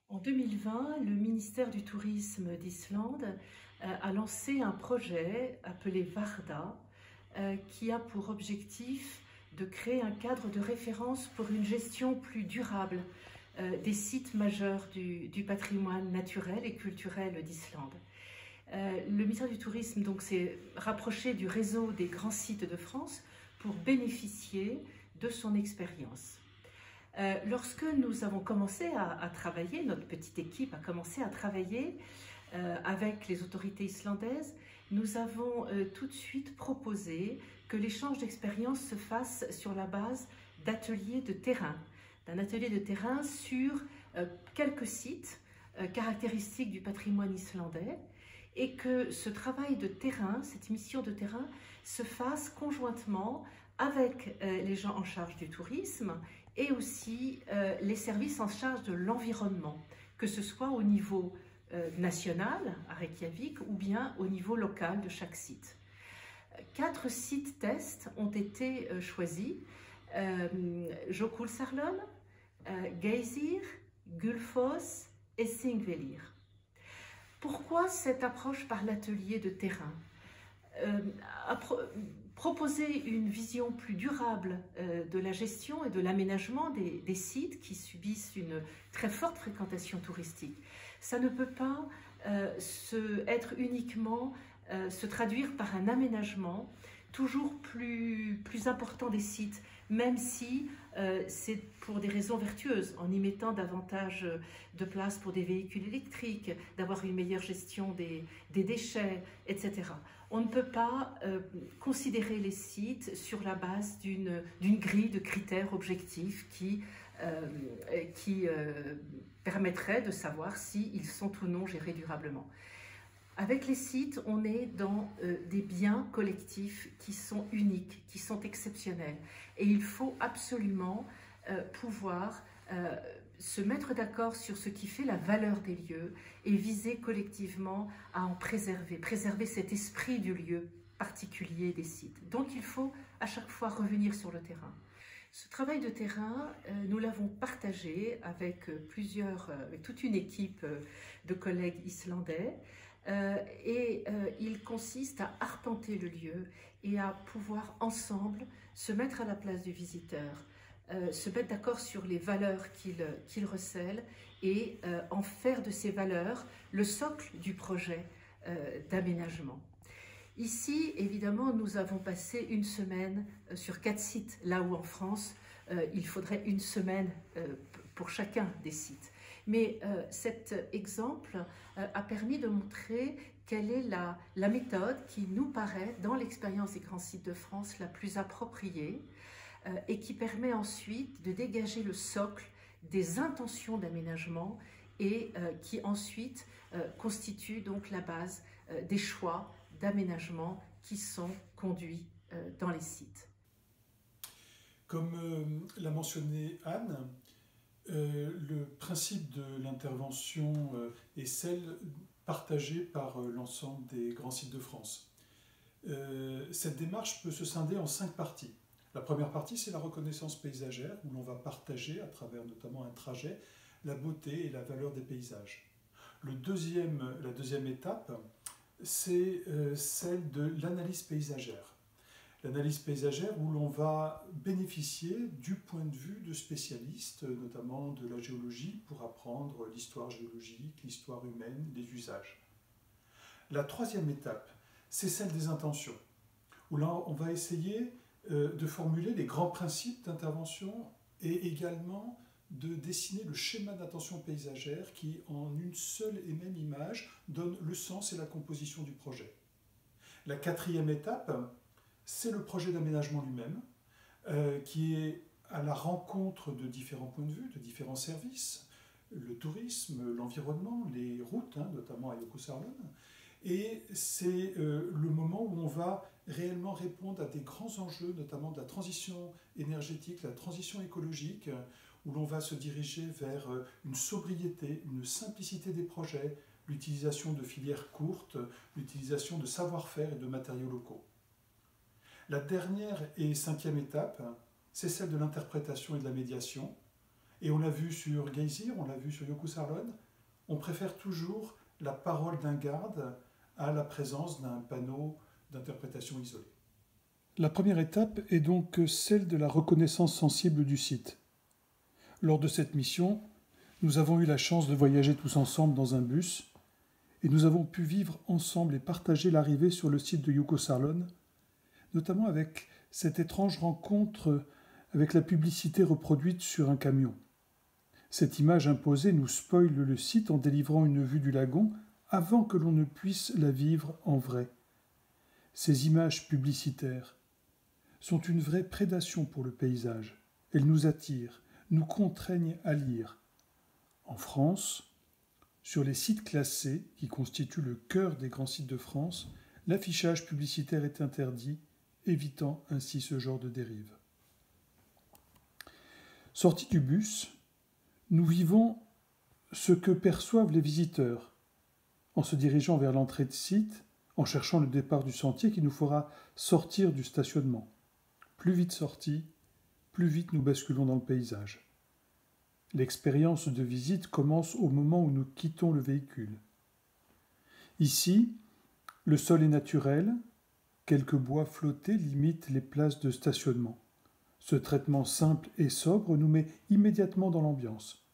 En 2020, le ministère du Tourisme d'Islande a lancé un projet appelé Varda qui a pour objectif de créer un cadre de référence pour une gestion plus durable des sites majeurs du patrimoine naturel et culturel d'Islande. Le ministère du Tourisme s'est rapproché du réseau des grands sites de France pour bénéficier de son expérience. Lorsque nous avons commencé à travailler, notre petite équipe a commencé à travailler avec les autorités islandaises, nous avons tout de suite proposé que l'échange d'expériences se fasse sur la base d'ateliers de terrain, d'un atelier de terrain sur quelques sites caractéristiques du patrimoine islandais, et que ce travail de terrain, cette mission de terrain, se fasse conjointement avec les gens en charge du tourisme et aussi les services en charge de l'environnement, que ce soit au niveau national, à Reykjavik, ou bien au niveau local de chaque site. 4 sites tests ont été choisis: Jökulsárlón, Geysir, Gullfoss et Þingvellir. Pourquoi cette approche par l'atelier de terrain? Proposer une vision plus durable de la gestion et de l'aménagement des sites qui subissent une très forte fréquentation touristique. Ça ne peut pas être uniquement se traduire par un aménagement toujours plus important des sites, même si c'est pour des raisons vertueuses, en y mettant davantage de place pour des véhicules électriques, d'avoir une meilleure gestion des déchets, etc. On ne peut pas considérer les sites sur la base d'une grille de critères objectifs qui permettrait de savoir s'ils sont ou non gérés durablement. Avec les sites, on est dans des biens collectifs qui sont uniques, qui sont exceptionnels. Et il faut absolument pouvoir se mettre d'accord sur ce qui fait la valeur des lieux et viser collectivement à en préserver cet esprit du lieu particulier des sites. Donc il faut à chaque fois revenir sur le terrain. Ce travail de terrain, nous l'avons partagé avec toute une équipe de collègues islandais. Il consiste à arpenter le lieu et à pouvoir ensemble se mettre à la place du visiteur, se mettre d'accord sur les valeurs qu'il recèle et en faire de ces valeurs le socle du projet d'aménagement. Ici, évidemment, nous avons passé une semaine sur 4 sites, là où en France, il faudrait une semaine pour chacun des sites. Mais cet exemple a permis de montrer quelle est la méthode qui nous paraît, dans l'expérience des grands sites de France, la plus appropriée et qui permet ensuite de dégager le socle des intentions d'aménagement et qui ensuite constitue donc la base des choix d'aménagement qui sont conduits dans les sites. Comme l'a mentionné Anne, le principe de l'intervention est celle partagée par l'ensemble des grands sites de France. Cette démarche peut se scinder en 5 parties. La première partie, c'est la reconnaissance paysagère, où l'on va partager, à travers notamment un trajet, la beauté et la valeur des paysages. La deuxième étape, c'est celle de l'analyse paysagère. L'analyse paysagère où l'on va bénéficier du point de vue de spécialistes, notamment de la géologie, pour apprendre l'histoire géologique, l'histoire humaine, les usages. La troisième étape, c'est celle des intentions, où là on va essayer de formuler les grands principes d'intervention et également de dessiner le schéma d'intention paysagère qui, en une seule et même image, donne le sens et la composition du projet. La quatrième étape, c'est le projet d'aménagement lui-même, qui est à la rencontre de différents points de vue, de différents services, le tourisme, l'environnement, les routes, notamment à Jökulsárlón. Et c'est le moment où on va réellement répondre à des grands enjeux, notamment de la transition énergétique, la transition écologique, où l'on va se diriger vers une sobriété, une simplicité des projets, l'utilisation de filières courtes, l'utilisation de savoir-faire et de matériaux locaux. La dernière et 5e étape, c'est celle de l'interprétation et de la médiation, Et on l'a vu sur Geysir, on l'a vu sur Yokutsarlon, on préfère toujours la parole d'un garde à la présence d'un panneau d'interprétation isolée. La première étape est donc celle de la reconnaissance sensible du site. Lors de cette mission, nous avons eu la chance de voyager tous ensemble dans un bus et nous avons pu vivre ensemble et partager l'arrivée sur le site de Yokutsarlon, notamment avec cette étrange rencontre avec la publicité reproduite sur un camion. Cette image imposée nous spoile le site en délivrant une vue du lagon avant que l'on ne puisse la vivre en vrai. Ces images publicitaires sont une vraie prédation pour le paysage. Elles nous attirent, nous contraignent à lire. En France, sur les sites classés, qui constituent le cœur des grands sites de France, l'affichage publicitaire est interdit, évitant ainsi ce genre de dérive. Sortis du bus, nous vivons ce que perçoivent les visiteurs, en se dirigeant vers l'entrée de site, en cherchant le départ du sentier qui nous fera sortir du stationnement. Plus vite sortis, plus vite nous basculons dans le paysage. L'expérience de visite commence au moment où nous quittons le véhicule. Ici, le sol est naturel, quelques bois flottés limitent les places de stationnement. Ce traitement simple et sobre nous met immédiatement dans l'ambiance.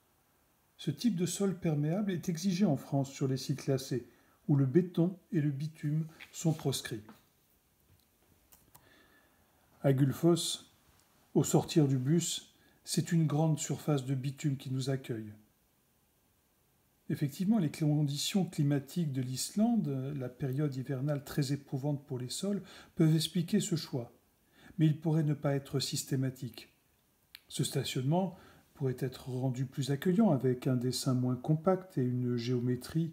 Ce type de sol perméable est exigé en France sur les sites classés, où le béton et le bitume sont proscrits. À Gullfoss, au sortir du bus, c'est une grande surface de bitume qui nous accueille. Effectivement, les conditions climatiques de l'Islande, la période hivernale très éprouvante pour les sols, peuvent expliquer ce choix. Mais il pourrait ne pas être systématique. Ce stationnement pourrait être rendu plus accueillant avec un dessin moins compact et une géométrie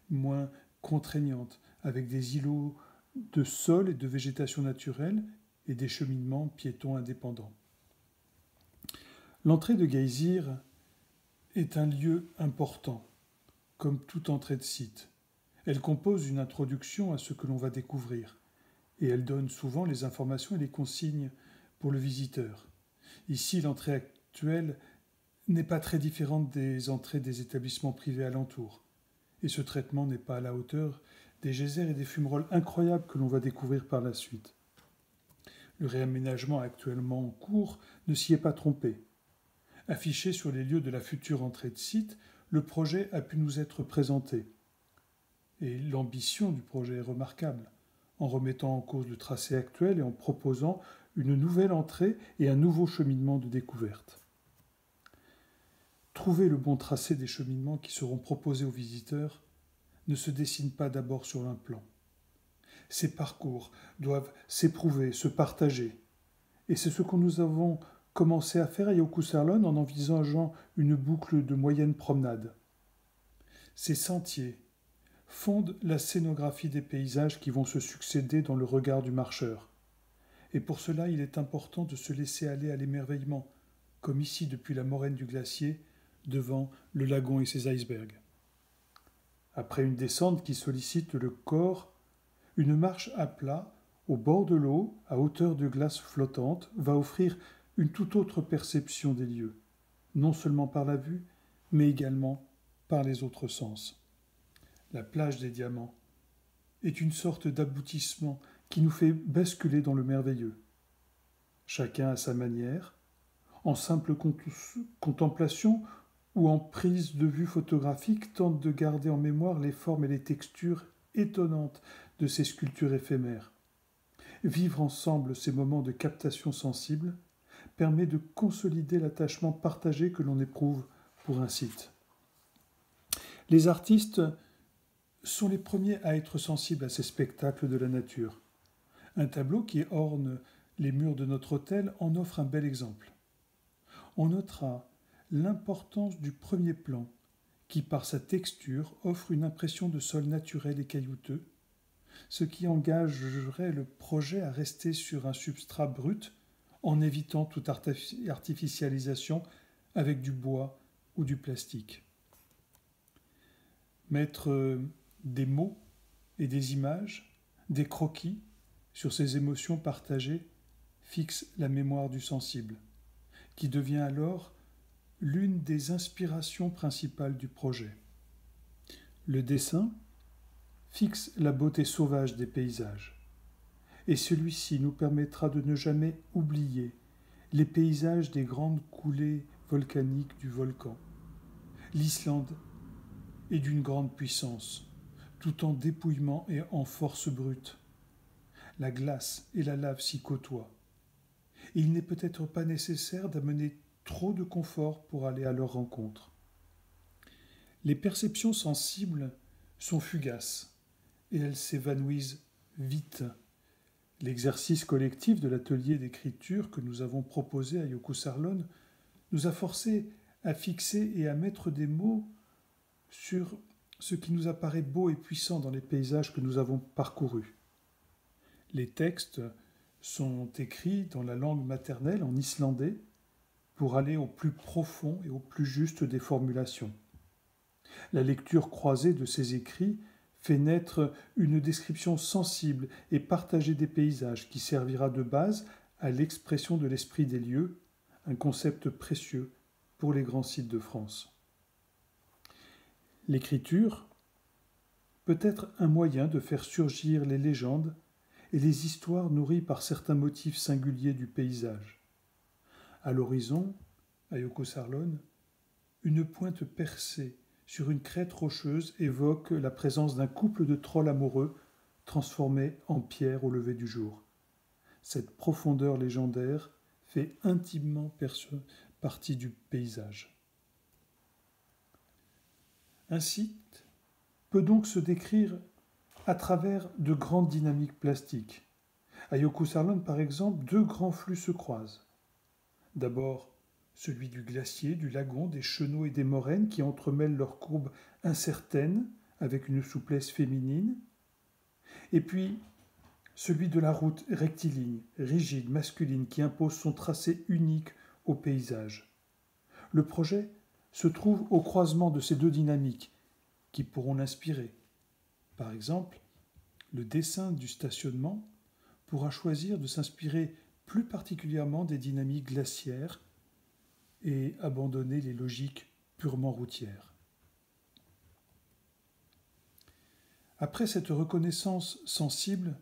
moins contraignante, avec des îlots de sol et de végétation naturelle et des cheminements piétons indépendants. L'entrée de Geysir est un lieu important, comme toute entrée de site. Elle compose une introduction à ce que l'on va découvrir, et elle donne souvent les informations et les consignes pour le visiteur. Ici, l'entrée actuelle n'est pas très différente des entrées des établissements privés alentours, et ce traitement n'est pas à la hauteur des geysers et des fumerolles incroyables que l'on va découvrir par la suite. Le réaménagement actuellement en cours ne s'y est pas trompé. Affiché sur les lieux de la future entrée de site, le projet a pu nous être présenté. Et l'ambition du projet est remarquable, en remettant en cause le tracé actuel et en proposant une nouvelle entrée et un nouveau cheminement de découverte. Trouver le bon tracé des cheminements qui seront proposés aux visiteurs ne se dessine pas d'abord sur un plan. Ces parcours doivent s'éprouver, se partager. Et c'est ce que nous avons commencé à faire à Yokutsarlon en envisageant une boucle de moyenne promenade. Ces sentiers fondent la scénographie des paysages qui vont se succéder dans le regard du marcheur. Et pour cela, il est important de se laisser aller à l'émerveillement, comme ici depuis la moraine du glacier, devant le lagon et ses icebergs. Après une descente qui sollicite le corps, une marche à plat, au bord de l'eau, à hauteur de glace flottante, va offrir une toute autre perception des lieux, non seulement par la vue, mais également par les autres sens. La plage des Diamants est une sorte d'aboutissement qui nous fait basculer dans le merveilleux. Chacun à sa manière, en simple contemplation ou en prise de vue photographique, tente de garder en mémoire les formes et les textures étonnantes de ces sculptures éphémères. Vivre ensemble ces moments de captation sensible permet de consolider l'attachement partagé que l'on éprouve pour un site. Les artistes sont les premiers à être sensibles à ces spectacles de la nature. Un tableau qui orne les murs de notre hôtel en offre un bel exemple. On notera l'importance du premier plan, qui par sa texture offre une impression de sol naturel et caillouteux, ce qui engagerait le projet à rester sur un substrat brut en évitant toute artificialisation avec du bois ou du plastique. Mettre des mots et des images, des croquis sur ces émotions partagées fixe la mémoire du sensible, qui devient alors l'une des inspirations principales du projet. Le dessin fixe la beauté sauvage des paysages, et celui-ci nous permettra de ne jamais oublier les paysages des grandes coulées volcaniques du volcan. L'Islande est d'une grande puissance, tout en dépouillement et en force brute. La glace et la lave s'y côtoient. Et il n'est peut-être pas nécessaire d'amener trop de confort pour aller à leur rencontre. Les perceptions sensibles sont fugaces et elles s'évanouissent vite. L'exercice collectif de l'atelier d'écriture que nous avons proposé à Yokusarlon nous a forcés à fixer et à mettre des mots sur ce qui nous apparaît beau et puissant dans les paysages que nous avons parcourus. Les textes sont écrits dans la langue maternelle, en islandais, pour aller au plus profond et au plus juste des formulations. La lecture croisée de ces écrits fait naître une description sensible et partagée des paysages qui servira de base à l'expression de l'esprit des lieux, un concept précieux pour les grands sites de France. L'écriture peut être un moyen de faire surgir les légendes et les histoires nourries par certains motifs singuliers du paysage. À l'horizon, à Yokusarlon, une pointe percée sur une crête rocheuse évoque la présence d'un couple de trolls amoureux transformés en pierre au lever du jour. Cette profondeur légendaire fait intimement partie du paysage. Un site peut donc se décrire à travers de grandes dynamiques plastiques. À Yokusarlon, par exemple, deux grands flux se croisent. D'abord, celui du glacier, du lagon, des chenaux et des moraines qui entremêlent leurs courbes incertaines avec une souplesse féminine. Et puis, celui de la route rectiligne, rigide, masculine, qui impose son tracé unique au paysage. Le projet se trouve au croisement de ces deux dynamiques qui pourront l'inspirer. Par exemple, le dessin du stationnement pourra choisir de s'inspirer plus particulièrement des dynamiques glaciaires et abandonner les logiques purement routières. Après cette reconnaissance sensible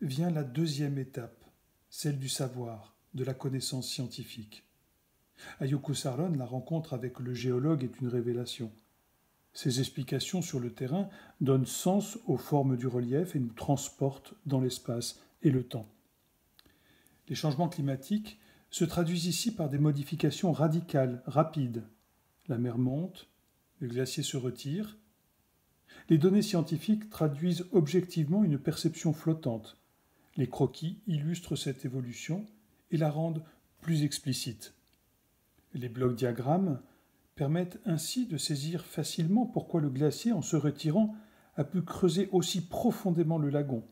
vient la deuxième étape, celle du savoir, de la connaissance scientifique. À Yokusarlon, la rencontre avec le géologue est une révélation. Ses explications sur le terrain donnent sens aux formes du relief et nous transportent dans l'espace et le temps. Les changements climatiques se traduisent ici par des modifications radicales, rapides. La mer monte, le glacier se retire. Les données scientifiques traduisent objectivement une perception flottante. Les croquis illustrent cette évolution et la rendent plus explicite. Les blocs-diagrammes permettent ainsi de saisir facilement pourquoi le glacier, en se retirant, a pu creuser aussi profondément le lagon.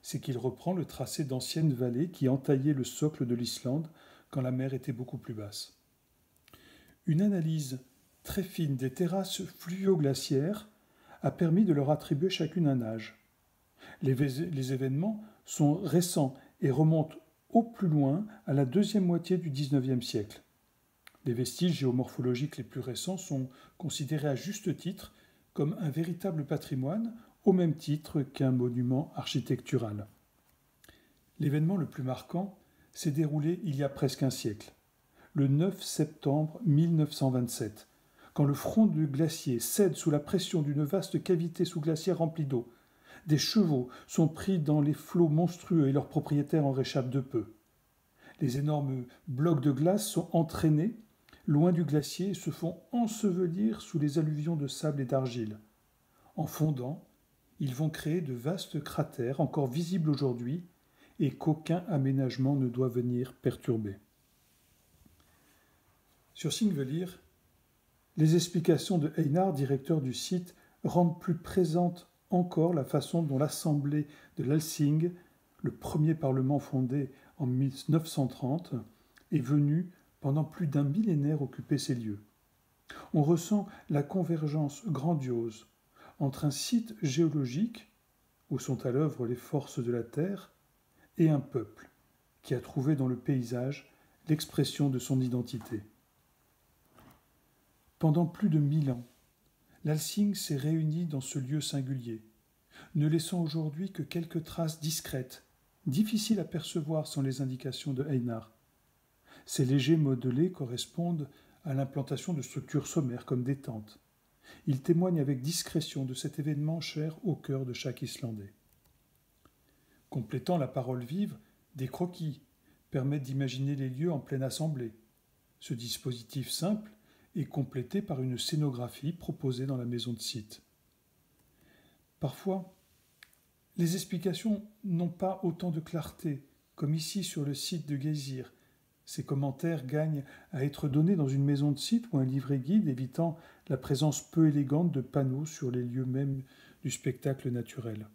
C'est qu'il reprend le tracé d'anciennes vallées qui entaillaient le socle de l'Islande quand la mer était beaucoup plus basse. Une analyse très fine des terrasses fluvioglaciaires a permis de leur attribuer chacune un âge. Les événements sont récents et remontent au plus loin à la deuxième moitié du XIXe siècle. Les vestiges géomorphologiques les plus récents sont considérés à juste titre comme un véritable patrimoine, au même titre qu'un monument architectural. L'événement le plus marquant s'est déroulé il y a presque un siècle, le 9 septembre 1927, quand le front du glacier cède sous la pression d'une vaste cavité sous-glaciaire remplie d'eau. Des chevaux sont pris dans les flots monstrueux et leurs propriétaires en réchappent de peu. Les énormes blocs de glace sont entraînés loin du glacier et se font ensevelir sous les alluvions de sable et d'argile. En fondant, ils vont créer de vastes cratères encore visibles aujourd'hui et qu'aucun aménagement ne doit venir perturber. Sur Thingvellir, les explications de Einar, directeur du site, rendent plus présente encore la façon dont l'Assemblée de l'Alþing, le premier parlement fondé en 1930, est venue pendant plus d'un millénaire occuper ces lieux. On ressent la convergence grandiose entre un site géologique, où sont à l'œuvre les forces de la Terre, et un peuple qui a trouvé dans le paysage l'expression de son identité. Pendant plus de 1000 ans, l'Alsing s'est réuni dans ce lieu singulier, ne laissant aujourd'hui que quelques traces discrètes, difficiles à percevoir sans les indications de Einar. Ces légers modelés correspondent à l'implantation de structures sommaires comme des tentes. Ils témoignent avec discrétion de cet événement cher au cœur de chaque Islandais. Complétant la parole vive, des croquis permettent d'imaginer les lieux en pleine assemblée. Ce dispositif simple est complété par une scénographie proposée dans la maison de site. Parfois, les explications n'ont pas autant de clarté, comme ici sur le site de Geysir. Ces commentaires gagnent à être donnés dans une maison de site ou un livret guide, évitant la présence peu élégante de panneaux sur les lieux mêmes du spectacle naturel.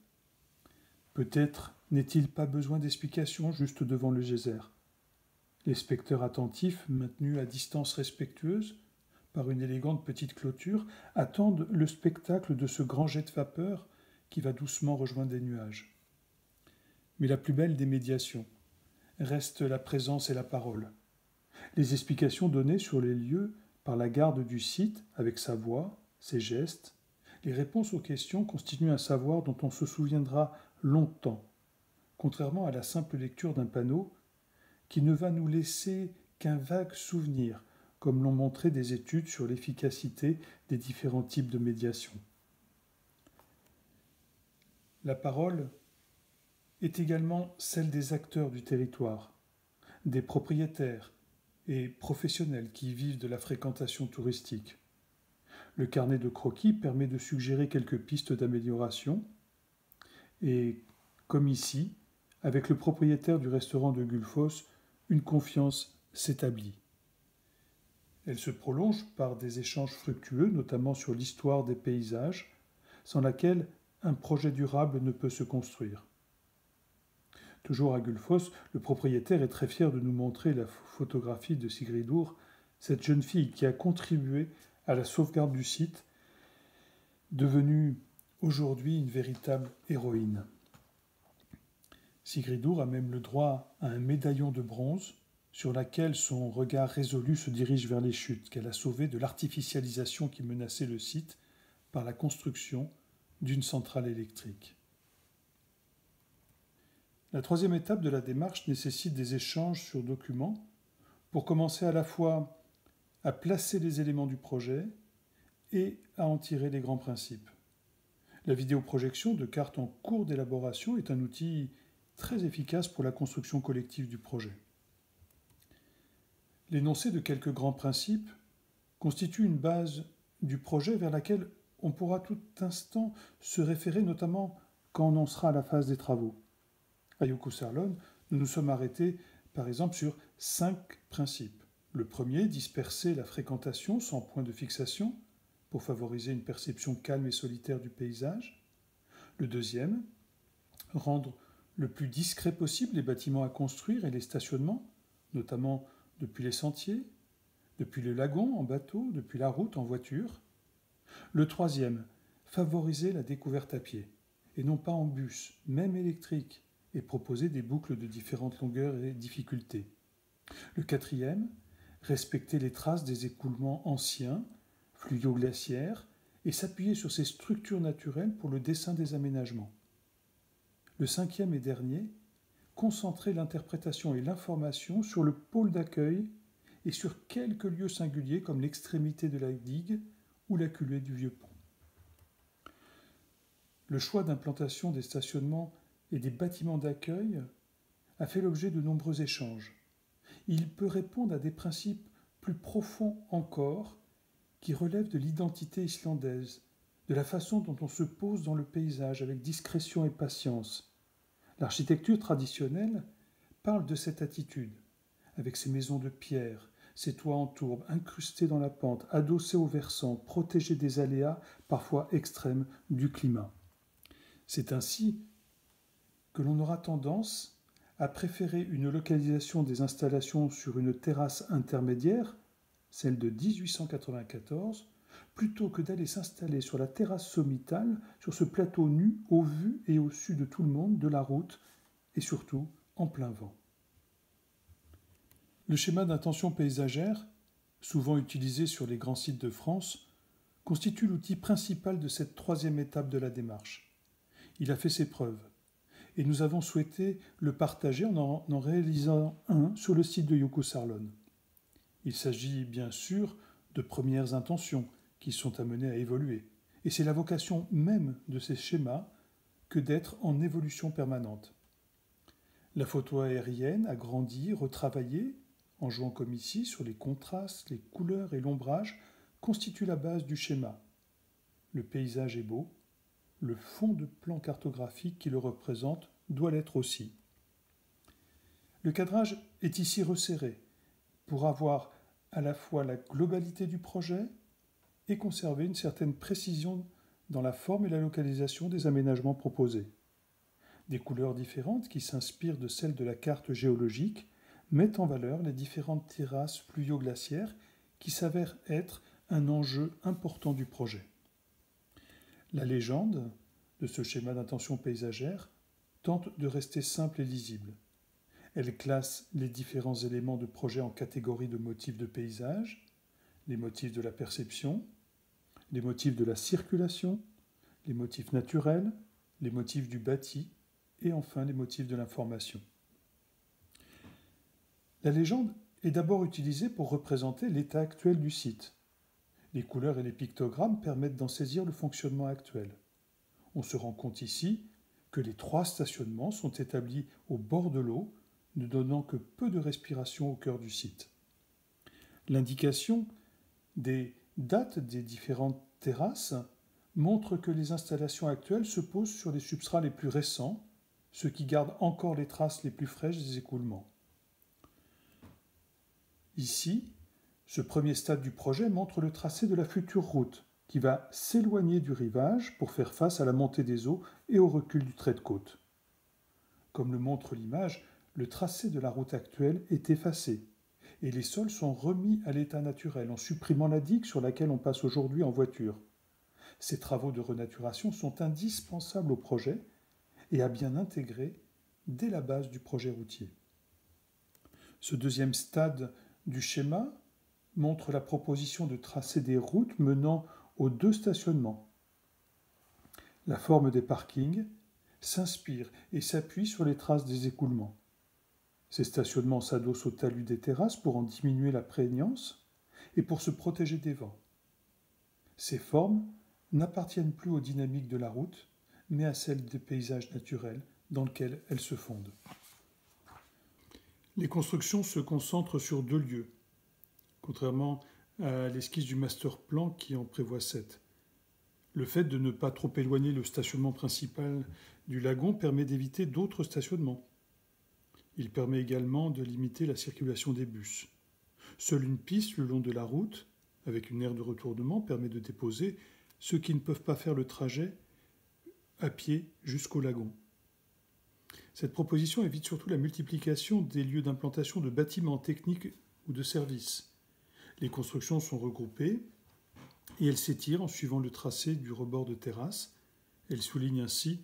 Peut-être n'est-il pas besoin d'explications juste devant le geyser. Les spectateurs attentifs, maintenus à distance respectueuse, par une élégante petite clôture, attendent le spectacle de ce grand jet de vapeur qui va doucement rejoindre les nuages. Mais la plus belle des médiations reste la présence et la parole. Les explications données sur les lieux par la garde du site, avec sa voix, ses gestes, les réponses aux questions constituent un savoir dont on se souviendra longtemps, contrairement à la simple lecture d'un panneau qui ne va nous laisser qu'un vague souvenir, comme l'ont montré des études sur l'efficacité des différents types de médiation. La parole est également celle des acteurs du territoire, des propriétaires et professionnels qui vivent de la fréquentation touristique. Le carnet de croquis permet de suggérer quelques pistes d'amélioration et, comme ici, avec le propriétaire du restaurant de Gullfoss, une confiance s'établit. Elle se prolonge par des échanges fructueux, notamment sur l'histoire des paysages, sans laquelle un projet durable ne peut se construire. Toujours à Gullfoss, le propriétaire est très fier de nous montrer la photographie de Sigridur, cette jeune fille qui a contribué à la sauvegarde du site, devenue aujourd'hui une véritable héroïne. Sigridur a même le droit à un médaillon de bronze sur laquelle son regard résolu se dirige vers les chutes qu'elle a sauvées de l'artificialisation qui menaçait le site par la construction d'une centrale électrique. La troisième étape de la démarche nécessite des échanges sur documents pour commencer à la fois à placer les éléments du projet et à en tirer les grands principes. La vidéoprojection de cartes en cours d'élaboration est un outil très efficace pour la construction collective du projet. L'énoncé de quelques grands principes constitue une base du projet vers laquelle on pourra tout instant se référer, notamment quand on en sera à la phase des travaux. À Jökulsárlón, nous nous sommes arrêtés par exemple sur 5 principes. Le premier, disperser la fréquentation sans point de fixation pour favoriser une perception calme et solitaire du paysage. Le deuxième, rendre le plus discret possible les bâtiments à construire et les stationnements, notamment depuis les sentiers, depuis le lagon en bateau, depuis la route en voiture. Le troisième, favoriser la découverte à pied, et non pas en bus, même électrique, et proposer des boucles de différentes longueurs et difficultés. Le quatrième, respecter les traces des écoulements anciens, fluvioglaciaires, et s'appuyer sur ces structures naturelles pour le dessin des aménagements. Le cinquième et dernier, concentrer l'interprétation et l'information sur le pôle d'accueil et sur quelques lieux singuliers comme l'extrémité de la digue ou la culée du vieux pont. Le choix d'implantation des stationnements et des bâtiments d'accueil a fait l'objet de nombreux échanges. Il peut répondre à des principes plus profonds encore qui relèvent de l'identité islandaise, de la façon dont on se pose dans le paysage avec discrétion et patience. L'architecture traditionnelle parle de cette attitude, avec ses maisons de pierre, ses toits en tourbe, incrustés dans la pente, adossés aux versants, protégés des aléas parfois extrêmes du climat. C'est ainsi que l'on aura tendance à préférer une localisation des installations sur une terrasse intermédiaire, celle de 1894, plutôt que d'aller s'installer sur la terrasse sommitale, sur ce plateau nu, au vu et au su de tout le monde, de la route, et surtout en plein vent. Le schéma d'intention paysagère souvent utilisé sur les grands sites de France, constitue l'outil principal de cette troisième étape de la démarche. Il a fait ses preuves, et nous avons souhaité le partager en réalisant un sur le site de Yougosarlon. Il s'agit bien sûr de premières intentions qui sont amenées à évoluer, et c'est la vocation même de ces schémas que d'être en évolution permanente. La photo aérienne a grandi, retravaillé, en jouant comme ici sur les contrastes, les couleurs et l'ombrage, constitue la base du schéma. Le paysage est beau, le fond de plan cartographique qui le représente doit l'être aussi. Le cadrage est ici resserré pour avoir à la fois la globalité du projet et conserver une certaine précision dans la forme et la localisation des aménagements proposés. Des couleurs différentes qui s'inspirent de celles de la carte géologique mettent en valeur les différentes terrasses pluvio-glaciaires qui s'avèrent être un enjeu important du projet. La légende de ce schéma d'intention paysagère tente de rester simple et lisible. Elle classe les différents éléments de projet en catégories de motifs de paysage, les motifs de la perception, les motifs de la circulation, les motifs naturels, les motifs du bâti et enfin les motifs de l'information. La légende est d'abord utilisée pour représenter l'état actuel du site. Les couleurs et les pictogrammes permettent d'en saisir le fonctionnement actuel. On se rend compte ici que les 3 stationnements sont établis au bord de l'eau, ne donnant que peu de respiration au cœur du site. L'indication des dates des différentes terrasses montre que les installations actuelles se posent sur les substrats les plus récents, ce qui garde encore les traces les plus fraîches des écoulements. Ici, ce premier stade du projet montre le tracé de la future route, qui va s'éloigner du rivage pour faire face à la montée des eaux et au recul du trait de côte. Comme le montre l'image, le tracé de la route actuelle est effacé, et les sols sont remis à l'état naturel en supprimant la digue sur laquelle on passe aujourd'hui en voiture. Ces travaux de renaturation sont indispensables au projet et à bien intégrer dès la base du projet routier. Ce deuxième stade du schéma montre la proposition de tracer des routes menant aux 2 stationnements. La forme des parkings s'inspire et s'appuie sur les traces des écoulements. Ces stationnements s'adossent au talus des terrasses pour en diminuer la prégnance et pour se protéger des vents. Ces formes n'appartiennent plus aux dynamiques de la route, mais à celles des paysages naturels dans lesquels elles se fondent. Les constructions se concentrent sur 2 lieux, contrairement à l'esquisse du master plan qui en prévoit 7. Le fait de ne pas trop éloigner le stationnement principal du lagon permet d'éviter d'autres stationnements. Il permet également de limiter la circulation des bus. Seule une piste le long de la route, avec une aire de retournement, permet de déposer ceux qui ne peuvent pas faire le trajet à pied jusqu'au lagon. Cette proposition évite surtout la multiplication des lieux d'implantation de bâtiments techniques ou de services. Les constructions sont regroupées et elles s'étirent en suivant le tracé du rebord de terrasse. Elles soulignent ainsi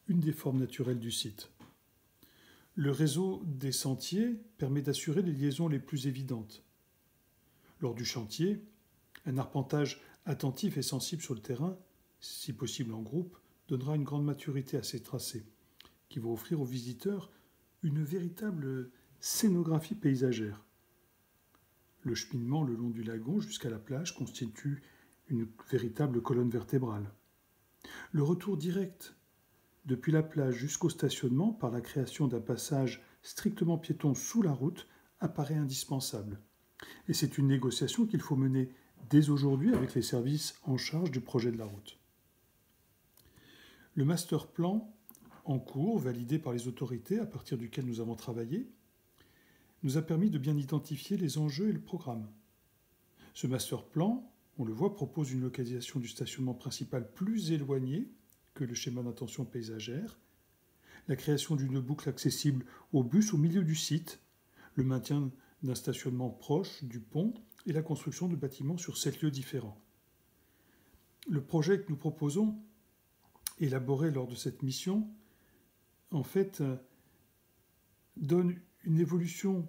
une des formes naturelles du site. Le réseau des sentiers permet d'assurer les liaisons les plus évidentes. Lors du chantier, un arpentage attentif et sensible sur le terrain, si possible en groupe, donnera une grande maturité à ces tracés, qui vont offrir aux visiteurs une véritable scénographie paysagère. Le cheminement le long du lagon jusqu'à la plage constitue une véritable colonne vertébrale. Le retour direct depuis la plage jusqu'au stationnement par la création d'un passage strictement piéton sous la route apparaît indispensable. Et c'est une négociation qu'il faut mener dès aujourd'hui avec les services en charge du projet de la route. Le master plan en cours, validé par les autorités à partir duquel nous avons travaillé, nous a permis de bien identifier les enjeux et le programme. Ce master plan, on le voit, propose une localisation du stationnement principal plus éloignée que le schéma d'intention paysagère, la création d'une boucle accessible aux bus au milieu du site, le maintien d'un stationnement proche du pont et la construction de bâtiments sur 7 lieux différents. Le projet que nous proposons, élaboré lors de cette mission, en fait, donne une évolution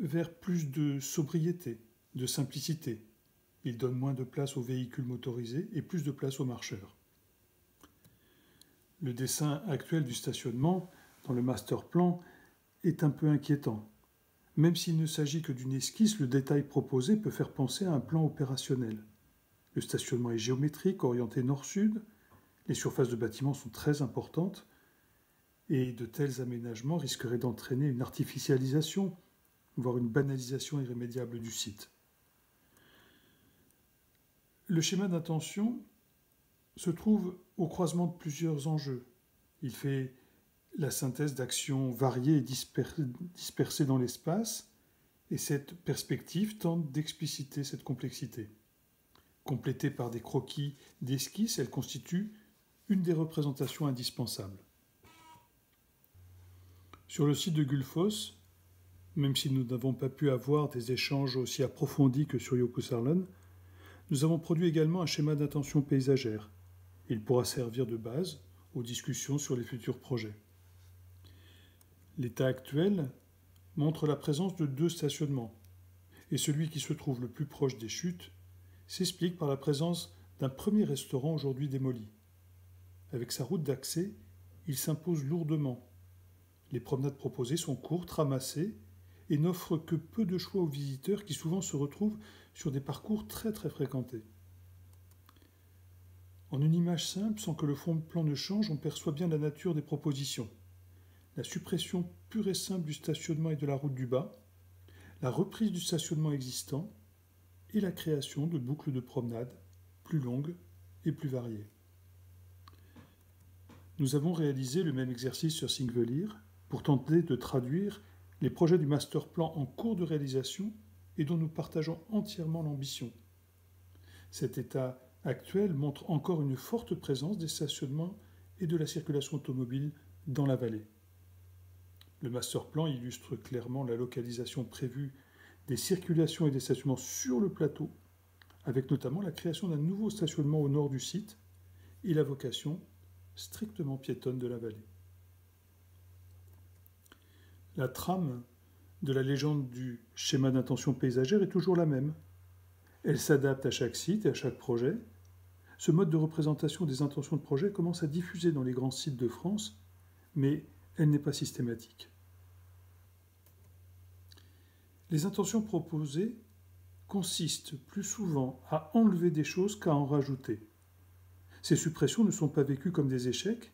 vers plus de sobriété, de simplicité. Il donne moins de place aux véhicules motorisés et plus de place aux marcheurs. Le dessin actuel du stationnement dans le master plan est un peu inquiétant. Même s'il ne s'agit que d'une esquisse, le détail proposé peut faire penser à un plan opérationnel. Le stationnement est géométrique, orienté nord-sud, les surfaces de bâtiments sont très importantes, et de tels aménagements risqueraient d'entraîner une artificialisation, voire une banalisation irrémédiable du site. Le schéma d'intention se trouve au croisement de plusieurs enjeux. Il fait la synthèse d'actions variées et dispersées dans l'espace, et cette perspective tente d'expliciter cette complexité. Complétée par des croquis d'esquisses, elle constitue une des représentations indispensables. Sur le site de Gullfoss, même si nous n'avons pas pu avoir des échanges aussi approfondis que sur Jokusarlon, nous avons produit également un schéma d'intention paysagère. Il pourra servir de base aux discussions sur les futurs projets. L'état actuel montre la présence de 2 stationnements, et celui qui se trouve le plus proche des chutes s'explique par la présence d'un premier restaurant aujourd'hui démoli. Avec sa route d'accès, il s'impose lourdement. Les promenades proposées sont courtes, ramassées, et n'offrent que peu de choix aux visiteurs qui souvent se retrouvent sur des parcours très fréquentés. En une image simple, sans que le fond de plan ne change, on perçoit bien la nature des propositions. La suppression pure et simple du stationnement et de la route du bas, la reprise du stationnement existant et la création de boucles de promenade plus longues et plus variées. Nous avons réalisé le même exercice sur Þingvellir pour tenter de traduire les projets du master plan en cours de réalisation et dont nous partageons entièrement l'ambition. Cet état actuel montre encore une forte présence des stationnements et de la circulation automobile dans la vallée. Le master plan illustre clairement la localisation prévue des circulations et des stationnements sur le plateau, avec notamment la création d'un nouveau stationnement au nord du site et la vocation strictement piétonne de la vallée. La trame de la légende du schéma d'intention paysagère est toujours la même. Elle s'adapte à chaque site et à chaque projet. Ce mode de représentation des intentions de projet commence à diffuser dans les grands sites de France, mais elle n'est pas systématique. Les intentions proposées consistent plus souvent à enlever des choses qu'à en rajouter. Ces suppressions ne sont pas vécues comme des échecs,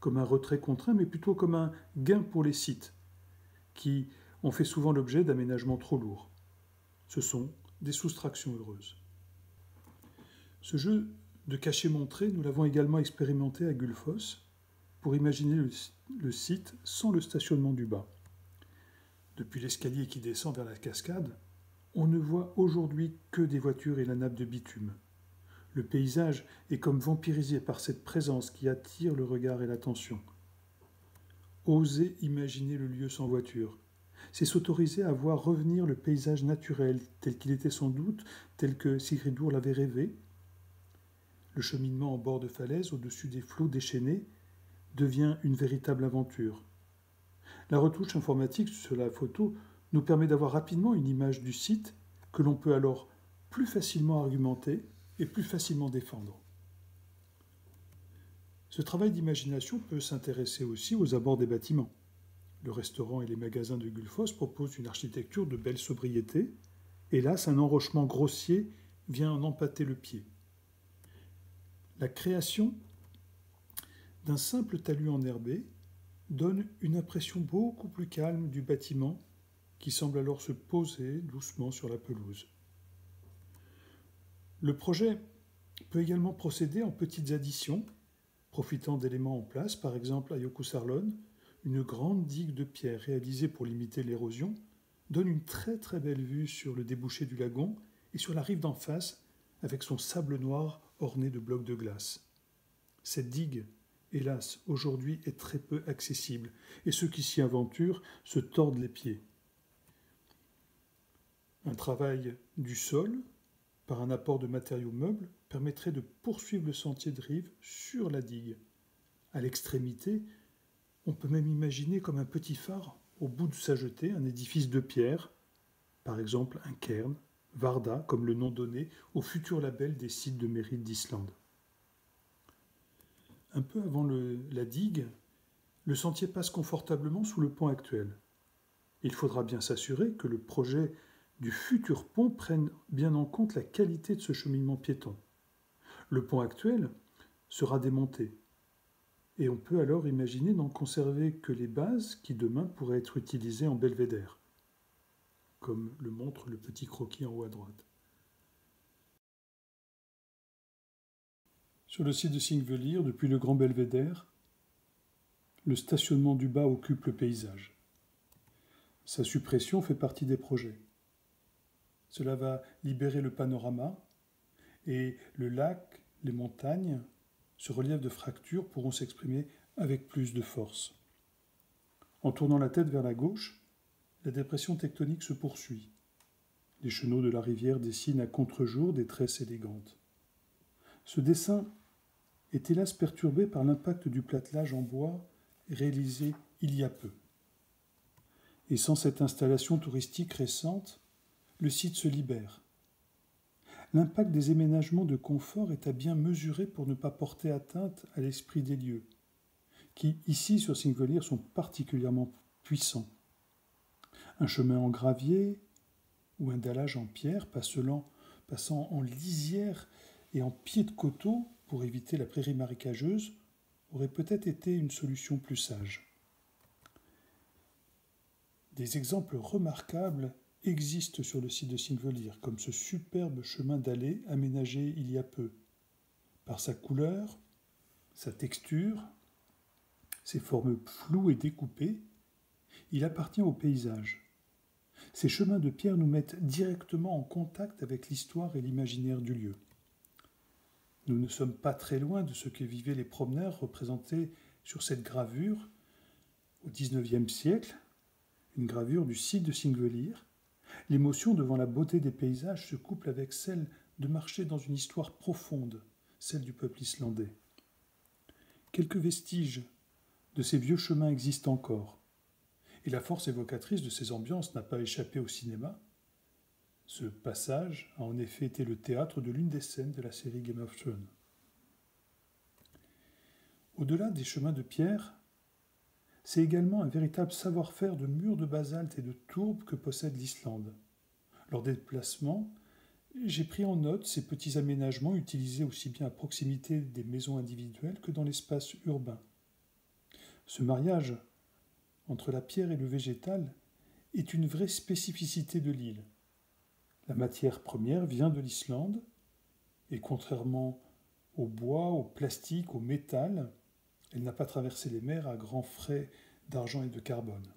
comme un retrait contraint, mais plutôt comme un gain pour les sites, qui ont fait souvent l'objet d'aménagements trop lourds. Ce sont des soustractions heureuses. Ce jeu de cacher-montrer, nous l'avons également expérimenté à Gullfoss pour imaginer le site sans le stationnement du bas. Depuis l'escalier qui descend vers la cascade, on ne voit aujourd'hui que des voitures et la nappe de bitume. Le paysage est comme vampirisé par cette présence qui attire le regard et l'attention. Oser imaginer le lieu sans voiture, c'est s'autoriser à voir revenir le paysage naturel tel qu'il était sans doute, tel que Sigridur l'avait rêvé. Le cheminement en bord de falaise au-dessus des flots déchaînés devient une véritable aventure. La retouche informatique sur la photo nous permet d'avoir rapidement une image du site que l'on peut alors plus facilement argumenter et plus facilement défendre. Ce travail d'imagination peut s'intéresser aussi aux abords des bâtiments. Le restaurant et les magasins de Gullfoss proposent une architecture de belle sobriété. Hélas, un enrochement grossier vient en empâter le pied. La création d'un simple talus enherbé donne une impression beaucoup plus calme du bâtiment qui semble alors se poser doucement sur la pelouse. Le projet peut également procéder en petites additions, profitant d'éléments en place, par exemple à Jokusarlon, une grande digue de pierre réalisée pour limiter l'érosion donne une très belle vue sur le débouché du lagon et sur la rive d'en face avec son sable noir orné de blocs de glace. Cette digue, hélas, aujourd'hui est très peu accessible et ceux qui s'y aventurent se tordent les pieds. Un travail du sol, par un apport de matériaux meubles, permettrait de poursuivre le sentier de rive sur la digue. À l'extrémité, on peut même imaginer comme un petit phare, au bout de sa jetée, un édifice de pierre, par exemple un cairn, Varda, comme le nom donné au futur label des sites de mérite d'Islande. Un peu avant la digue, le sentier passe confortablement sous le pont actuel. Il faudra bien s'assurer que le projet du futur pont prenne bien en compte la qualité de ce cheminement piéton. Le pont actuel sera démonté et on peut alors imaginer n'en conserver que les bases qui demain pourraient être utilisées en belvédère, comme le montre le petit croquis en haut à droite. Sur le site de Thingvellir, depuis le grand belvédère, le stationnement du bas occupe le paysage. Sa suppression fait partie des projets. Cela va libérer le panorama et le lac, les montagnes, ce relief de fractures pourront s'exprimer avec plus de force. En tournant la tête vers la gauche, la dépression tectonique se poursuit. Les chenaux de la rivière dessinent à contre-jour des tresses élégantes. Ce dessin est hélas perturbé par l'impact du platelage en bois réalisé il y a peu. Et sans cette installation touristique récente, le site se libère. L'impact des aménagements de confort est à bien mesurer pour ne pas porter atteinte à l'esprit des lieux, qui, ici sur Thingvellir, sont particulièrement puissants. Un chemin en gravier ou un dallage en pierre passant en lisière et en pied de coteau pour éviter la prairie marécageuse aurait peut-être été une solution plus sage. Des exemples remarquables existent sur le site de Thingvellir, comme ce superbe chemin d'allée aménagé il y a peu. Par sa couleur, sa texture, ses formes floues et découpées, il appartient au paysage. Ces chemins de pierre nous mettent directement en contact avec l'histoire et l'imaginaire du lieu. Nous ne sommes pas très loin de ce que vivaient les promeneurs représentés sur cette gravure au XIXe siècle, une gravure du site de Thingvellir. L'émotion devant la beauté des paysages se couple avec celle de marcher dans une histoire profonde, celle du peuple islandais. Quelques vestiges de ces vieux chemins existent encore, et la force évocatrice de ces ambiances n'a pas échappé au cinéma. Ce passage a en effet été le théâtre de l'une des scènes de la série Game of Thrones. Au-delà des chemins de pierre, c'est également un véritable savoir-faire de murs de basalte et de tourbes que possède l'Islande. Lors des déplacements, j'ai pris en note ces petits aménagements utilisés aussi bien à proximité des maisons individuelles que dans l'espace urbain. Ce mariage entre la pierre et le végétal est une vraie spécificité de l'île. La matière première vient de l'Islande et contrairement au bois, au plastique, au métal, elle n'a pas traversé les mers à grands frais d'argent et de carbone.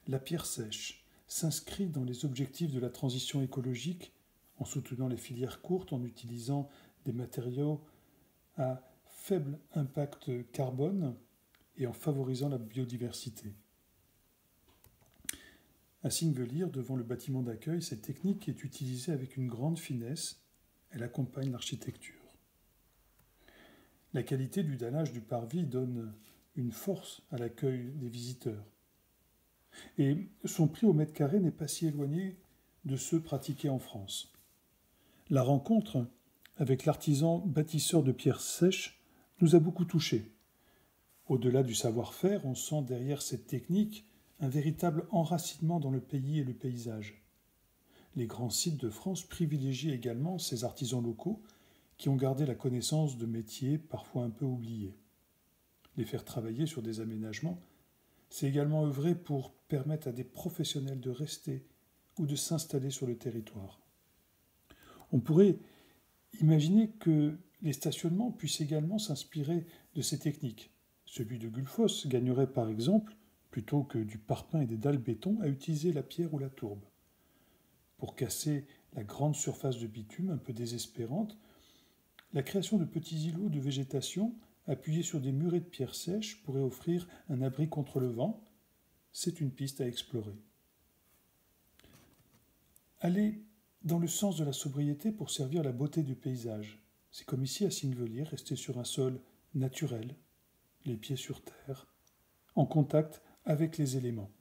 La pierre sèche s'inscrit dans les objectifs de la transition écologique en soutenant les filières courtes, en utilisant des matériaux à faible impact carbone et en favorisant la biodiversité. À Thingvellir, devant le bâtiment d'accueil, cette technique est utilisée avec une grande finesse. Elle accompagne l'architecture. La qualité du dallage du parvis donne une force à l'accueil des visiteurs. Et son prix au mètre carré n'est pas si éloigné de ceux pratiqués en France. La rencontre avec l'artisan bâtisseur de pierres sèches nous a beaucoup touchés. Au-delà du savoir-faire, on sent derrière cette technique un véritable enracinement dans le pays et le paysage. Les grands sites de France privilégient également ces artisans locaux qui ont gardé la connaissance de métiers parfois un peu oubliés. Les faire travailler sur des aménagements, c'est également œuvrer pour permettre à des professionnels de rester ou de s'installer sur le territoire. On pourrait imaginer que les stationnements puissent également s'inspirer de ces techniques. Celui de Gullfoss gagnerait par exemple, plutôt que du parpaing et des dalles béton, à utiliser la pierre ou la tourbe. Pour casser la grande surface de bitume un peu désespérante, la création de petits îlots de végétation appuyés sur des murets de pierres sèches pourrait offrir un abri contre le vent. C'est une piste à explorer. Aller dans le sens de la sobriété pour servir la beauté du paysage. C'est comme ici à Thingvellir, rester sur un sol naturel, les pieds sur terre, en contact avec les éléments.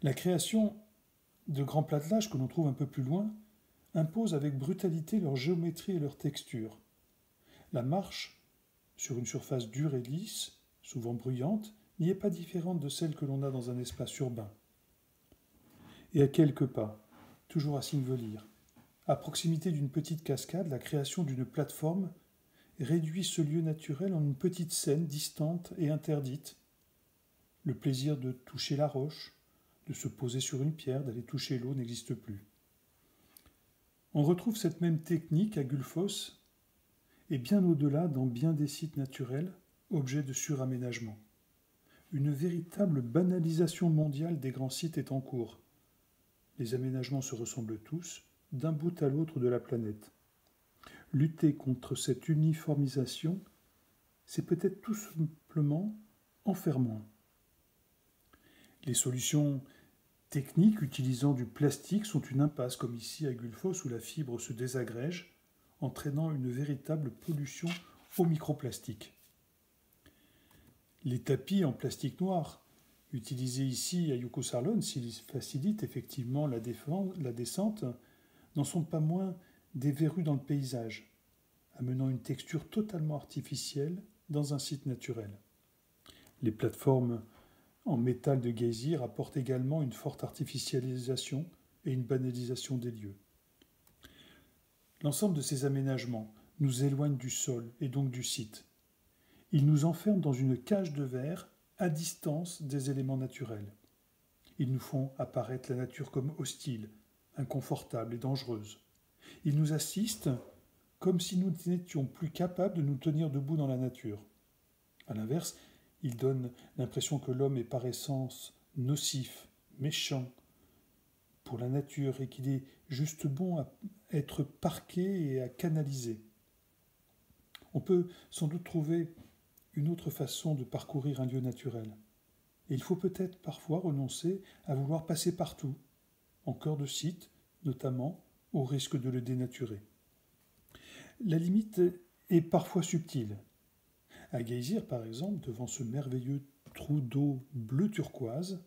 La création de grands platelages que l'on trouve un peu plus loin imposent avec brutalité leur géométrie et leur texture. La marche, sur une surface dure et lisse, souvent bruyante, n'y est pas différente de celle que l'on a dans un espace urbain. Et à quelques pas, toujours à Sinvelir, à proximité d'une petite cascade, la création d'une plateforme réduit ce lieu naturel en une petite scène distante et interdite. Le plaisir de toucher la roche, de se poser sur une pierre, d'aller toucher l'eau n'existe plus. On retrouve cette même technique à Gullfoss et bien au-delà dans bien des sites naturels, objets de suraménagement. Une véritable banalisation mondiale des grands sites est en cours. Les aménagements se ressemblent tous, d'un bout à l'autre de la planète. Lutter contre cette uniformisation, c'est peut-être tout simplement en faire moins. Les solutions techniques utilisant du plastique sont une impasse, comme ici à Gullfoss où la fibre se désagrège, entraînant une véritable pollution au microplastique. Les tapis en plastique noir, utilisés ici à Jukkasjärvi, s'ils facilitent effectivement la descente, n'en sont pas moins des verrues dans le paysage, amenant une texture totalement artificielle dans un site naturel. Les plateformes en métal de Geysir apportent également une forte artificialisation et une banalisation des lieux. L'ensemble de ces aménagements nous éloigne du sol et donc du site. Ils nous enferment dans une cage de verre à distance des éléments naturels. Ils nous font apparaître la nature comme hostile, inconfortable et dangereuse. Ils nous assistent comme si nous n'étions plus capables de nous tenir debout dans la nature. À l'inverse, ils donnent l'impression que l'homme est par essence nocif, méchant pour la nature et qu'il est juste bon à être parqué et à canaliser. On peut sans doute trouver une autre façon de parcourir un lieu naturel. Et il faut peut-être parfois renoncer à vouloir passer partout, en cœur de site, notamment, au risque de le dénaturer. La limite est parfois subtile. À Geysir, par exemple, devant ce merveilleux trou d'eau bleu turquoise,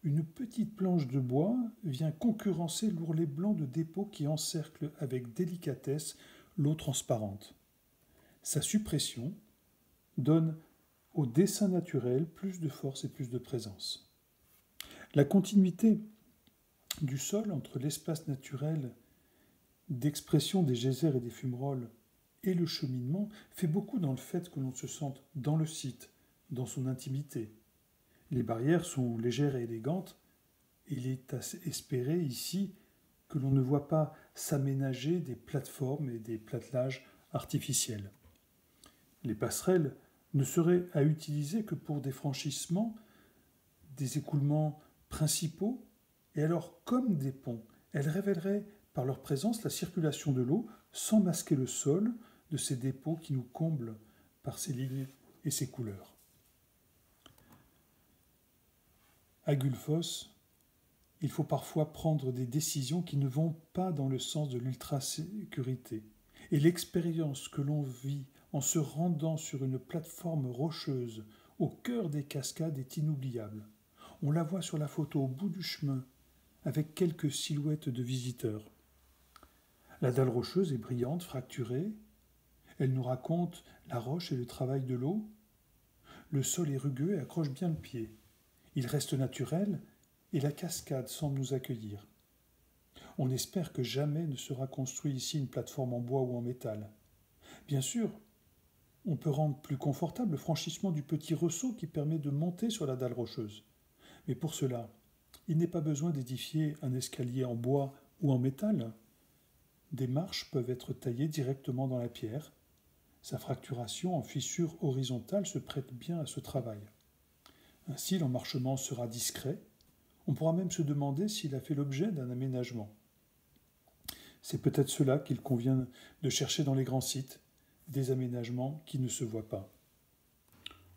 une petite planche de bois vient concurrencer l'ourlet blanc de dépôt qui encercle avec délicatesse l'eau transparente. Sa suppression donne au dessin naturel plus de force et plus de présence. La continuité du sol entre l'espace naturel d'expression des geysers et des fumerolles et le cheminement fait beaucoup dans le fait que l'on se sente dans le site, dans son intimité. Les barrières sont légères et élégantes, et il est à espérer ici que l'on ne voit pas s'aménager des plateformes et des plattelages artificiels. Les passerelles ne seraient à utiliser que pour des franchissements, des écoulements principaux, et alors comme des ponts, elles révéleraient par leur présence la circulation de l'eau sans masquer le sol de ces dépôts qui nous comblent par ces lignes et ces couleurs. À Gullfoss, il faut parfois prendre des décisions qui ne vont pas dans le sens de l'ultra-sécurité. Et l'expérience que l'on vit en se rendant sur une plateforme rocheuse au cœur des cascades est inoubliable. On la voit sur la photo au bout du chemin, avec quelques silhouettes de visiteurs. La dalle rocheuse est brillante, fracturée. Elle nous raconte la roche et le travail de l'eau. Le sol est rugueux et accroche bien le pied. Il reste naturel et la cascade semble nous accueillir. On espère que jamais ne sera construit ici une plateforme en bois ou en métal. Bien sûr, on peut rendre plus confortable le franchissement du petit ressaut qui permet de monter sur la dalle rocheuse. Mais pour cela, il n'est pas besoin d'édifier un escalier en bois ou en métal. Des marches peuvent être taillées directement dans la pierre. Sa fracturation en fissure horizontale se prête bien à ce travail. Ainsi, l'emmarchement sera discret. On pourra même se demander s'il a fait l'objet d'un aménagement. C'est peut-être cela qu'il convient de chercher dans les grands sites, des aménagements qui ne se voient pas.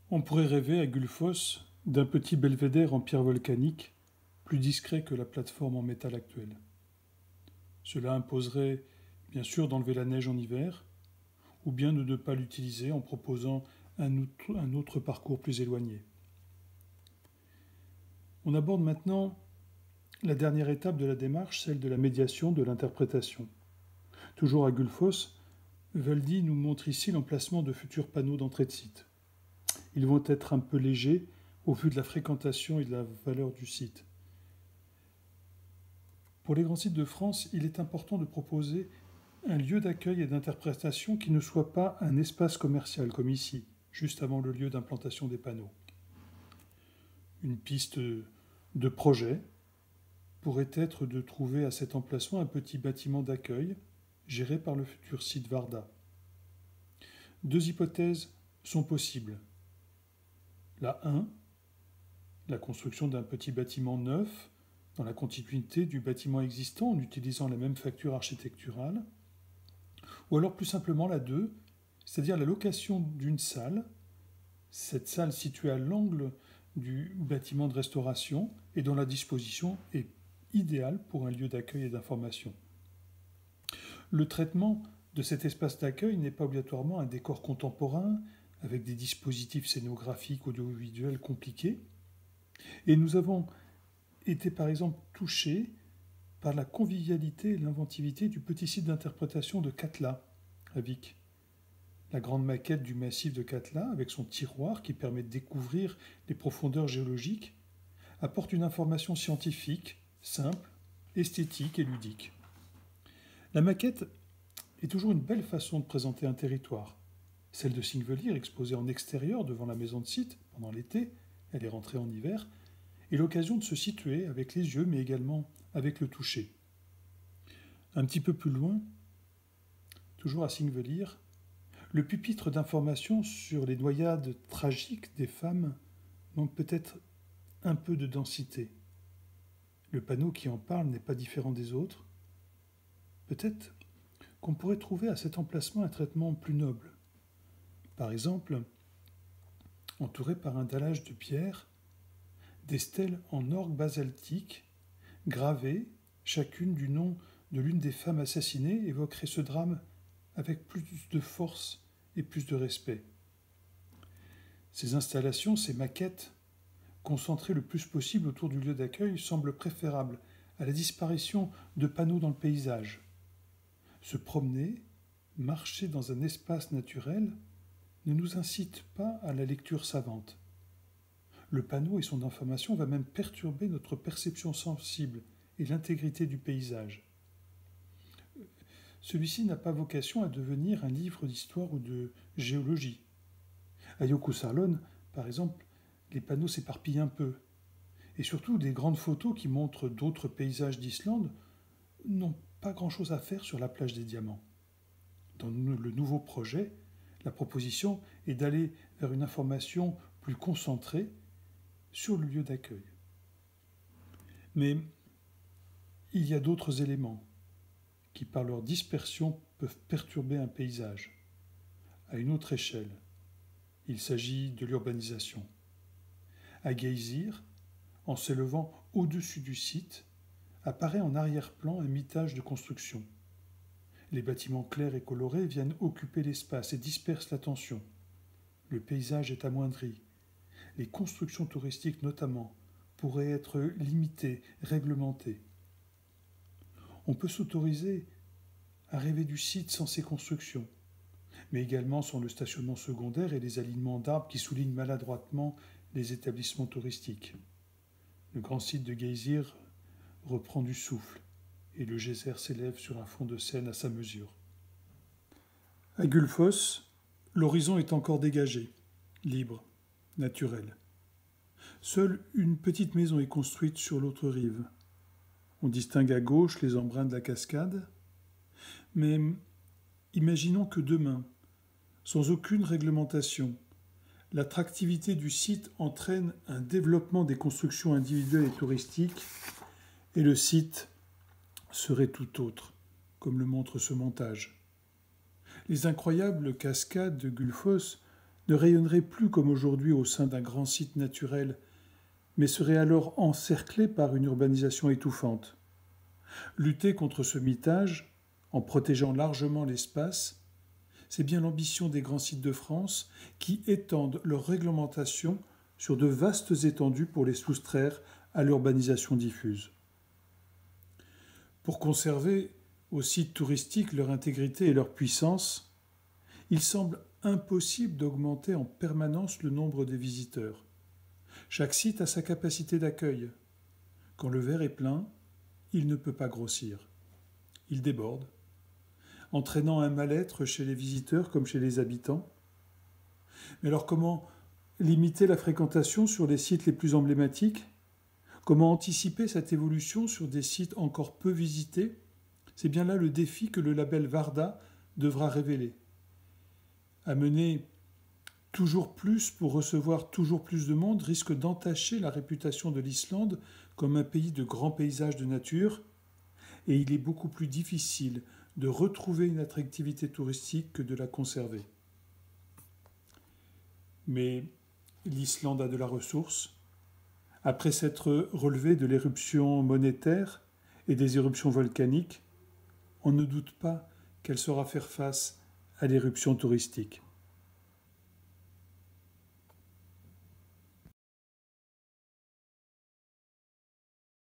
On pourrait rêver à Gullfoss d'un petit belvédère en pierre volcanique, plus discret que la plateforme en métal actuelle. Cela imposerait bien sûr d'enlever la neige en hiver, ou bien de ne pas l'utiliser en proposant un autre parcours plus éloigné. On aborde maintenant la dernière étape de la démarche, celle de la médiation, de l'interprétation. Toujours à Gullfoss, Wöldi nous montre ici l'emplacement de futurs panneaux d'entrée de site. Ils vont être un peu légers au vu de la fréquentation et de la valeur du site. Pour les grands sites de France, il est important de proposer un lieu d'accueil et d'interprétation qui ne soit pas un espace commercial comme ici, juste avant le lieu d'implantation des panneaux. Une piste de projet pourrait être de trouver à cet emplacement un petit bâtiment d'accueil géré par le futur site Varda. Deux hypothèses sont possibles. La 1, la construction d'un petit bâtiment neuf dans la continuité du bâtiment existant en utilisant la même facture architecturale. Ou alors plus simplement la 2, c'est-à-dire la location d'une salle, cette salle située à l'angle du bâtiment de restauration et dont la disposition est idéale pour un lieu d'accueil et d'information. Le traitement de cet espace d'accueil n'est pas obligatoirement un décor contemporain avec des dispositifs scénographiques audiovisuels compliqués. Et nous avons été par exemple touchés par la convivialité et l'inventivité du petit site d'interprétation de Katla à Vic. La grande maquette du massif de Katla, avec son tiroir qui permet de découvrir les profondeurs géologiques, apporte une information scientifique, simple, esthétique et ludique. La maquette est toujours une belle façon de présenter un territoire. Celle de Singvellir, exposée en extérieur devant la maison de site pendant l'été, elle est rentrée en hiver, est l'occasion de se situer avec les yeux mais également avec le toucher. Un petit peu plus loin, toujours à Singvellir, le pupitre d'information sur les noyades tragiques des femmes manque peut-être un peu de densité. Le panneau qui en parle n'est pas différent des autres. Peut-être qu'on pourrait trouver à cet emplacement un traitement plus noble. Par exemple, entouré par un dallage de pierre, des stèles en orgue basaltique, gravées, chacune du nom de l'une des femmes assassinées, évoqueraient ce drame avec plus de force et plus de respect. Ces installations, ces maquettes, concentrées le plus possible autour du lieu d'accueil, semblent préférables à la disparition de panneaux dans le paysage. Se promener, marcher dans un espace naturel, ne nous incite pas à la lecture savante. Le panneau et son information va même perturber notre perception sensible et l'intégrité du paysage. Celui-ci n'a pas vocation à devenir un livre d'histoire ou de géologie. À Yokusalon, par exemple, les panneaux s'éparpillent un peu. Et surtout, des grandes photos qui montrent d'autres paysages d'Islande n'ont pas grand-chose à faire sur la plage des Diamants. Dans le nouveau projet, la proposition est d'aller vers une information plus concentrée sur le lieu d'accueil. Mais il y a d'autres éléments qui, par leur dispersion, peuvent perturber un paysage. À une autre échelle, il s'agit de l'urbanisation. À Geysir, en s'élevant au-dessus du site, apparaît en arrière-plan un mitage de construction. Les bâtiments clairs et colorés viennent occuper l'espace et dispersent l'attention. Le paysage est amoindri. Les constructions touristiques notamment pourraient être limitées, réglementées. On peut s'autoriser à rêver du site sans ces constructions, mais également sans le stationnement secondaire et les alignements d'arbres qui soulignent maladroitement les établissements touristiques. Le grand site de Geysir reprend du souffle et le geyser s'élève sur un fond de Seine à sa mesure. À Gullfoss, l'horizon est encore dégagé, libre, naturel. Seule une petite maison est construite sur l'autre rive. On distingue à gauche les embruns de la cascade, mais imaginons que demain, sans aucune réglementation, l'attractivité du site entraîne un développement des constructions individuelles et touristiques, et le site serait tout autre, comme le montre ce montage. Les incroyables cascades de Gullfoss ne rayonneraient plus comme aujourd'hui au sein d'un grand site naturel, mais seraient alors encerclées par une urbanisation étouffante. Lutter contre ce mitage, en protégeant largement l'espace, c'est bien l'ambition des grands sites de France qui étendent leur réglementation sur de vastes étendues pour les soustraire à l'urbanisation diffuse. Pour conserver aux sites touristiques leur intégrité et leur puissance, il semble impossible d'augmenter en permanence le nombre des visiteurs. Chaque site a sa capacité d'accueil. Quand le verre est plein, il ne peut pas grossir. Il déborde, entraînant un mal-être chez les visiteurs comme chez les habitants. Mais alors comment limiter la fréquentation sur les sites les plus emblématiques? Comment anticiper cette évolution sur des sites encore peu visités? C'est bien là le défi que le label Varda devra révéler. Amener toujours plus pour recevoir toujours plus de monde risque d'entacher la réputation de l'Islande comme un pays de grands paysages de nature, et il est beaucoup plus difficile de retrouver une attractivité touristique que de la conserver. Mais l'Islande a de la ressource. Après s'être relevée de l'éruption monétaire et des éruptions volcaniques, on ne doute pas qu'elle saura faire face à l'éruption touristique.